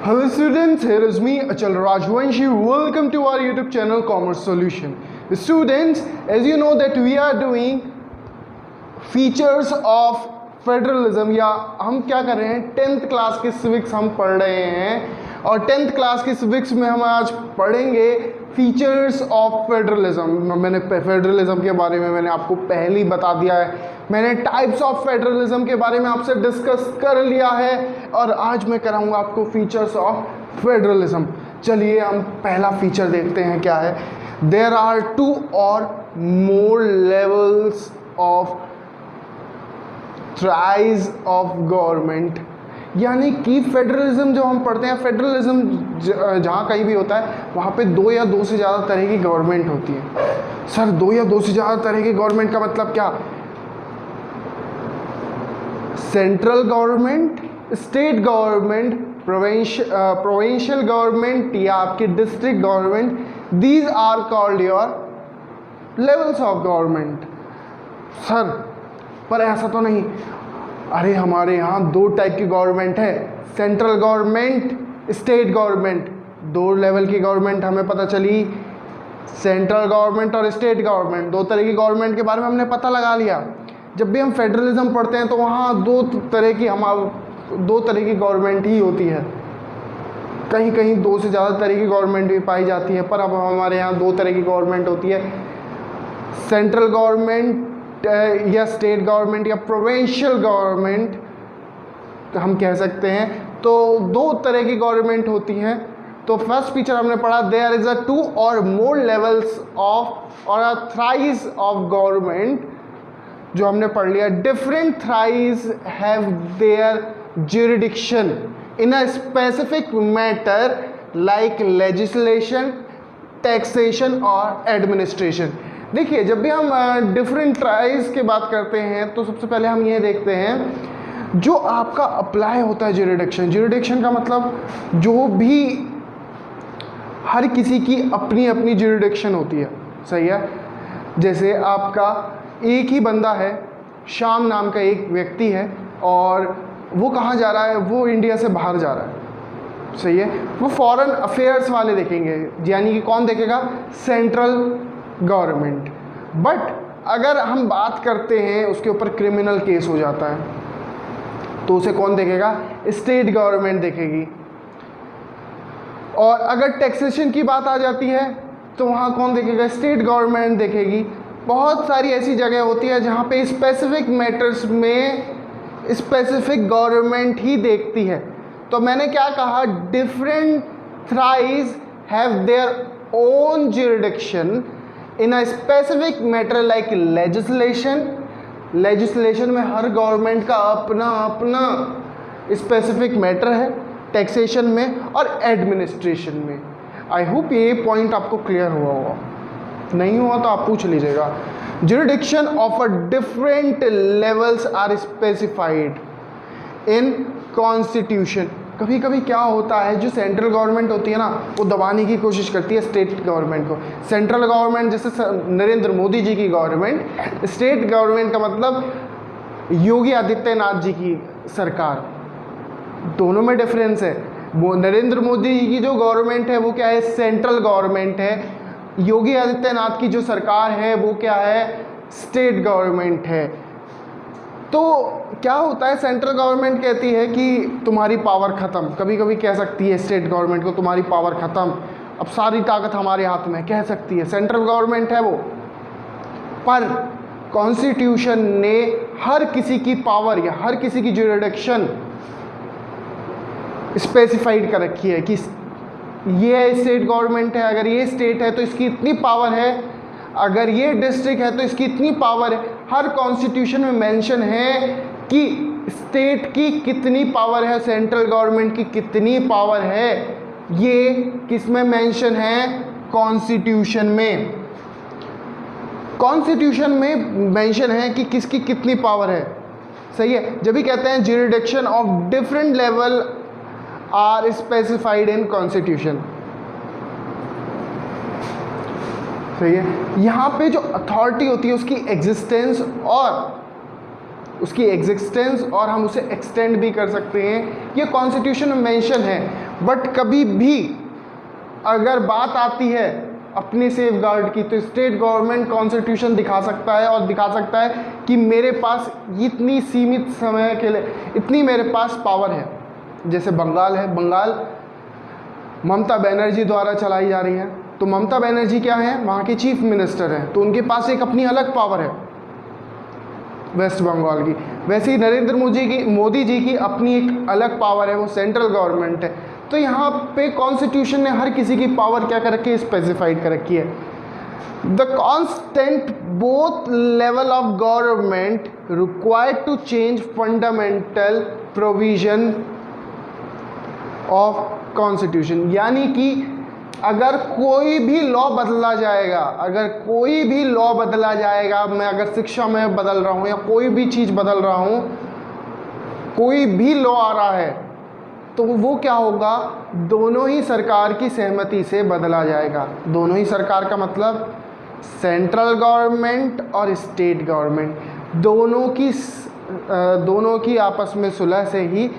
Hello students, here is me Achal Rajwanshi. Welcome to our YouTube channel Commerce Solution. Students, as you know that we are doing features of federalism, या हम क्या कर रहे हैं 10th class के civics हम पढ़ रहे हैं और 10th क्लास के सिविक्स में हम आज पढ़ेंगे फीचर्स ऑफ फेडरलिज्म। मैंने फेडरलिज्म के बारे में मैंने आपको पहले ही बता दिया है, मैंने टाइप्स ऑफ फेडरलिज्म के बारे में आपसे डिस्कस कर लिया है और आज मैं कराऊंगा आपको फीचर्स ऑफ फेडरलिज्म। चलिए हम पहला फीचर देखते हैं क्या है। देयर आर 2 और more levels of thrice of government, यानी कि फेडरलिज्म जो हम पढ़ते हैं, फेडरलिज्म जहाँ कहीं भी होता है वहाँ पे 2 या 2 से ज़्यादा तरह की गवर्नमेंट होती है। सर 2 या 2 से ज़्यादा तरह की गवर्नमेंट का मतलब क्या? Central government, state government, provincial government या आपकी district government, these are called your levels of government. Sir पर ऐसा तो नहीं, अरे हमारे यहाँ 2 टाइप की गवर्नमेंट है, central government, state government. 2 level की गवर्नमेंट हमें पता चली, सेंट्रल गवर्नमेंट और स्टेट गवर्नमेंट। 2 तरह की गवर्नमेंट के बारे में हमने पता लगा लिया। जब भी हम फेडरलिज्म पढ़ते हैं तो वहाँ 2 तरह की गवर्नमेंट ही होती है, कहीं कहीं 2 से ज़्यादा तरह की गवर्नमेंट भी पाई जाती है, पर अब हमारे यहाँ 2 तरह की गवर्नमेंट होती है, सेंट्रल गवर्नमेंट या स्टेट गवर्नमेंट या प्रोविंशियल गवर्नमेंट हम कह सकते हैं। तो 2 तरह की गवर्नमेंट होती हैं। तो फर्स्ट फीचर हमने पढ़ा, देयर इज अ 2 और मोर लेवल्स ऑफ और अ थ्राइज ऑफ गवर्नमेंट, जो हमने पढ़ लिया। Different thrice have their jurisdiction in a specific matter like legislation, taxation और एडमिनिस्ट्रेशन। देखिए जब भी हम डिफरेंट ट्राइज की बात करते हैं तो सबसे पहले हम ये देखते हैं जो आपका अप्लाई होता है ज्यूरिडिक्शन। ज्यूरिडिक्शन का मतलब जो भी हर किसी की अपनी अपनी ज्यूरिडिक्शन होती है, सही है। जैसे आपका एक ही बंदा है, श्याम नाम का एक व्यक्ति है और वो कहाँ जा रहा है? वो इंडिया से बाहर जा रहा है, सही है। वो फॉरेन अफेयर्स वाले देखेंगे, यानी कि कौन देखेगा? Central government. बट अगर हम बात करते हैं उसके ऊपर क्रिमिनल केस हो जाता है तो उसे कौन देखेगा? स्टेट गवर्नमेंट देखेगी। और अगर टैक्सेशन की बात आ जाती है तो वहाँ कौन देखेगा? स्टेट गवर्नमेंट देखेगी। बहुत सारी ऐसी जगह होती है जहाँ पे स्पेसिफिक मैटर्स में स्पेसिफिक गवर्नमेंट ही देखती है। तो मैंने क्या कहा? Different thrice have their own jurisdiction in a specific matter like legislation. Legislation में हर गवर्नमेंट का अपना अपना स्पेसिफिक मैटर है, टैक्सेशन में और एडमिनिस्ट्रेशन में। आई होप ये पॉइंट आपको क्लियर हुआ होगा, नहीं हुआ तो आप पूछ लीजिएगा। Jurisdiction of a different levels are specified in constitution. कभी कभी क्या होता है, जो सेंट्रल गवर्नमेंट होती है ना, वो दबाने की कोशिश करती है स्टेट गवर्नमेंट को। सेंट्रल गवर्नमेंट जैसे नरेंद्र मोदी जी की गवर्नमेंट, स्टेट गवर्नमेंट का मतलब योगी आदित्यनाथ जी की सरकार। दोनों में डिफरेंस है। वो नरेंद्र मोदी जी की जो गवर्नमेंट है वो क्या है? सेंट्रल गवर्नमेंट है। योगी आदित्यनाथ की जो सरकार है वो क्या है? स्टेट गवर्नमेंट है। तो क्या होता है, सेंट्रल गवर्नमेंट कहती है कि तुम्हारी पावर ख़त्म, कभी कभी कह सकती है स्टेट गवर्नमेंट को तुम्हारी पावर ख़त्म, अब सारी ताकत हमारे हाथ में, कह सकती है, सेंट्रल गवर्नमेंट है वो। पर कॉन्स्टिट्यूशन ने हर किसी की पावर या हर किसी की ज्यूरिडिक्शन स्पेसिफाइड कर रखी है कि ये स्टेट गवर्नमेंट है, अगर ये स्टेट है तो इसकी इतनी पावर है, अगर ये डिस्ट्रिक्ट है तो इसकी इतनी पावर है। हर कॉन्स्टिट्यूशन में मेंशन है कि स्टेट की कितनी पावर है, सेंट्रल गवर्नमेंट की कितनी पावर है। ये किस में मेंशन है? कॉन्स्टिट्यूशन में। कॉन्स्टिट्यूशन में मेंशन है कि किसकी कितनी पावर है, सही है। जब भी कहते हैं jurisdiction of different level are specified in constitution, सही है। यहाँ पे जो अथॉरिटी होती है उसकी एग्जिस्टेंस और हम उसे एक्सटेंड भी कर सकते हैं, ये कॉन्स्टिट्यूशन में मेंशन है। बट कभी भी अगर बात आती है अपने सेफ गार्ड की, तो स्टेट गवर्नमेंट कॉन्स्टिट्यूशन दिखा सकता है और दिखा सकता है कि मेरे पास इतनी सीमित समय के लिए इतनी मेरे पास पावर है। जैसे बंगाल है, बंगाल ममता बनर्जी द्वारा चलाई जा रही है, तो ममता बनर्जी क्या है, वहाँ के चीफ मिनिस्टर हैं, तो उनके पास एक अपनी अलग पावर है वेस्ट बंगाल की। वैसे ही नरेंद्र मोदी जी की अपनी एक अलग पावर है, वो सेंट्रल गवर्नमेंट है। तो यहाँ पे कॉन्स्टिट्यूशन ने हर किसी की पावर क्या कर रखी है, स्पेसिफाइड कर रखी है। The constant both level of government required to change fundamental provision of constitution, यानी कि अगर कोई भी लॉ बदला जाएगा, अगर कोई भी लॉ बदला जाएगा, मैं अगर शिक्षा में बदल रहा हूँ या कोई भी चीज़ बदल रहा हूँ, कोई भी लॉ आ रहा है, तो वो क्या होगा, दोनों ही सरकार की सहमति से बदला जाएगा। दोनों ही सरकार का मतलब सेंट्रल गवर्नमेंट और स्टेट गवर्नमेंट, दोनों की आपस में सुलह से ही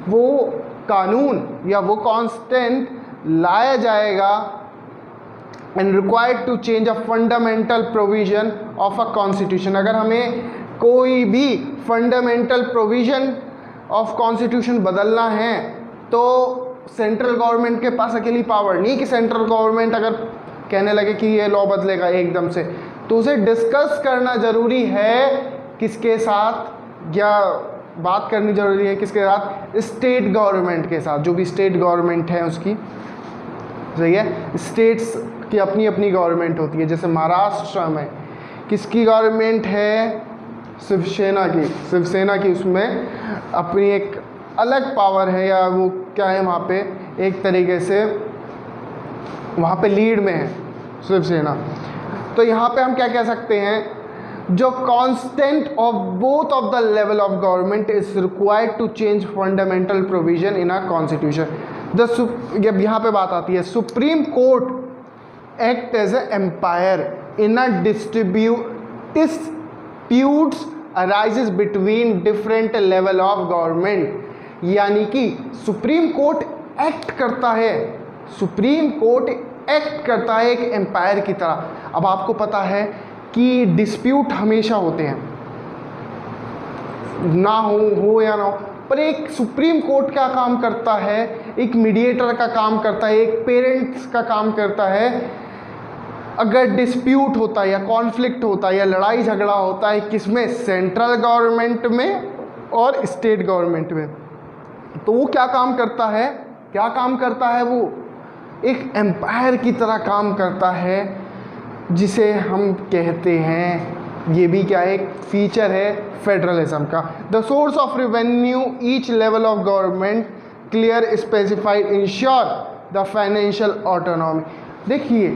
वो कानून या वो कॉन्स्टेंट लाया जाएगा। And required to change a fundamental provision of a constitution, अगर हमें कोई भी फंडामेंटल प्रोविजन ऑफ कॉन्स्टिट्यूशन बदलना है तो सेंट्रल गवर्नमेंट के पास अकेली पावर नहीं कि सेंट्रल गवर्नमेंट अगर कहने लगे कि ये लॉ बदलेगा एकदम से, तो उसे डिस्कस करना ज़रूरी है किसके साथ, या बात करनी ज़रूरी है किसके साथ, स्टेट गवर्नमेंट के साथ। जो भी स्टेट गवर्नमेंट है उसकी, सही है, स्टेट्स की अपनी अपनी गवर्नमेंट होती है। जैसे महाराष्ट्र में किसकी गवर्नमेंट है, शिवसेना की उसमें अपनी एक अलग पावर है, या वो क्या है, वहाँ पे एक तरीके से वहाँ पे लीड में है शिवसेना। तो यहाँ पे हम क्या कह सकते हैं, जो constant of both of the level of government is required to change fundamental provision in a constitution. जब यहाँ पे बात आती है, supreme court act as a umpire in a disputes arises between different level of government, यानी कि supreme court act करता है, सुप्रीम कोर्ट एक्ट करता है एक एम्पायर की तरह। अब आपको पता है कि डिस्प्यूट हमेशा होते हैं, ना हो या ना हो, पर एक सुप्रीम कोर्ट क्या काम करता है, एक मीडिएटर का काम करता है, एक पेरेंट्स का काम करता है। अगर डिस्प्यूट होता है या कॉन्फ्लिक्ट होता है या लड़ाई झगड़ा होता है, किसमें, सेंट्रल गवर्नमेंट में और स्टेट गवर्नमेंट में, तो वो क्या काम करता है, वो एक एम्पायर की तरह काम करता है, जिसे हम कहते हैं, ये भी क्या है, एक फीचर है फेडरलिज्म का। The source of revenue each level of government clear specified ensure the financial autonomy. देखिए,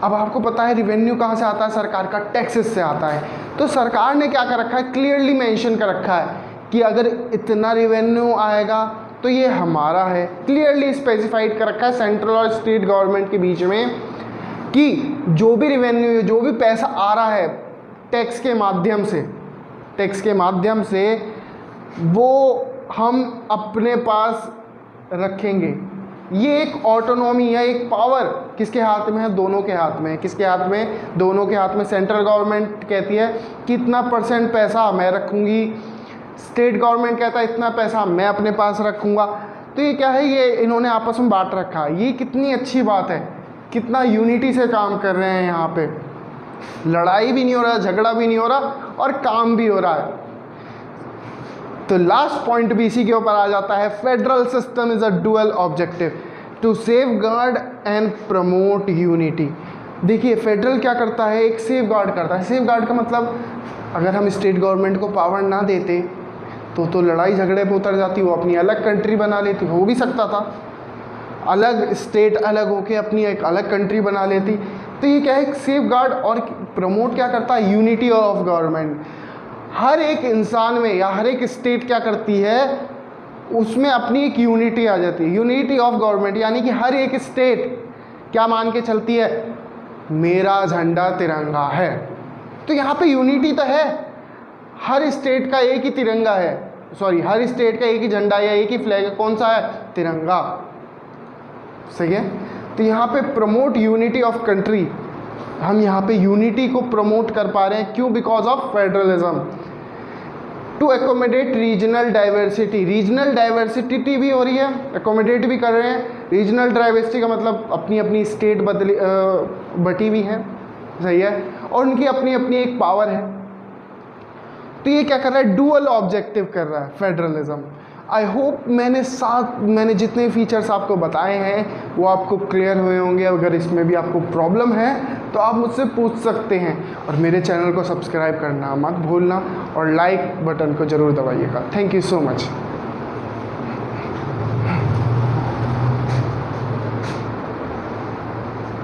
अब आपको पता है रिवेन्यू कहाँ से आता है, सरकार का टैक्सेस से आता है। तो सरकार ने क्या कर रखा है, क्लियरली मेंशन कर रखा है कि अगर इतना रेवेन्यू आएगा तो ये हमारा है, क्लियरली स्पेसिफाइड कर रखा है सेंट्रल और स्टेट गवर्नमेंट के बीच में कि जो भी रेवेन्यू, जो भी पैसा आ रहा है टैक्स के माध्यम से वो हम अपने पास रखेंगे। ये एक ऑटोनॉमी या एक पावर किसके हाथ में है, दोनों के हाथ में है। किसके हाथ में, दोनों के हाथ में। सेंट्रल गवर्नमेंट कहती है कि इतना % पैसा मैं रखूँगी, स्टेट गवर्नमेंट कहता है इतना पैसा मैं अपने पास रखूँगा। तो ये क्या है, ये इन्होंने आपस में बांट रखा है। ये कितनी अच्छी बात है, कितना यूनिटी से काम कर रहे हैं यहाँ पे, लड़ाई भी नहीं हो रहा, झगड़ा भी नहीं हो रहा और काम भी हो रहा है। तो लास्ट पॉइंट भी इसी के ऊपर आ जाता है, federal system is a dual objective to safeguard and promote unity. देखिए, फेडरल क्या करता है, एक सेफ गार्ड करता है। सेफ गार्ड का मतलब, अगर हम स्टेट गवर्नमेंट को पावर ना देते तो लड़ाई झगड़े पे उतर जाती, वो अपनी अलग कंट्री बना लेती, हो भी सकता था, अलग स्टेट अलग होके अपनी एक अलग कंट्री बना लेती। तो ये क्या है, सेफ गार्ड। और प्रमोट क्या करता है, यूनिटी ऑफ गवर्नमेंट। हर एक इंसान में या हर एक स्टेट क्या करती है, उसमें अपनी एक यूनिटी आ जाती है, यूनिटी ऑफ गवर्नमेंट। यानी कि हर एक स्टेट क्या मान के चलती है, मेरा झंडा तिरंगा है। तो यहाँ पे यूनिटी तो है, हर स्टेट का एक ही तिरंगा है, सॉरी, हर स्टेट का एक ही झंडा या एक ही फ्लैग है। कौन सा है, तिरंगा। सही है। तो यहाँ पे प्रमोट यूनिटी ऑफ कंट्री, हम यहाँ पे यूनिटी को प्रमोट कर पा रहे हैं, क्यों? Because of federalism. To accommodate regional diversity, regional diversity भी हो रही है, एकोमोडेट भी कर रहे हैं। रीजनल डाइवर्सिटी का मतलब अपनी अपनी स्टेट बटी हुई है, सही है, और उनकी अपनी अपनी एक पावर है। तो ये क्या कर रहा है? डुअल ऑब्जेक्टिव कर रहा है फेडरलिज्म। आई होप मैंने जितने फीचर्स आपको बताए हैं वो आपको क्लियर हुए होंगे। अगर इसमें भी आपको प्रॉब्लम है तो आप मुझसे पूछ सकते हैं, और मेरे चैनल को सब्सक्राइब करना मत भूलना और लाइक बटन को ज़रूर दबाइएगा। Thank you so much.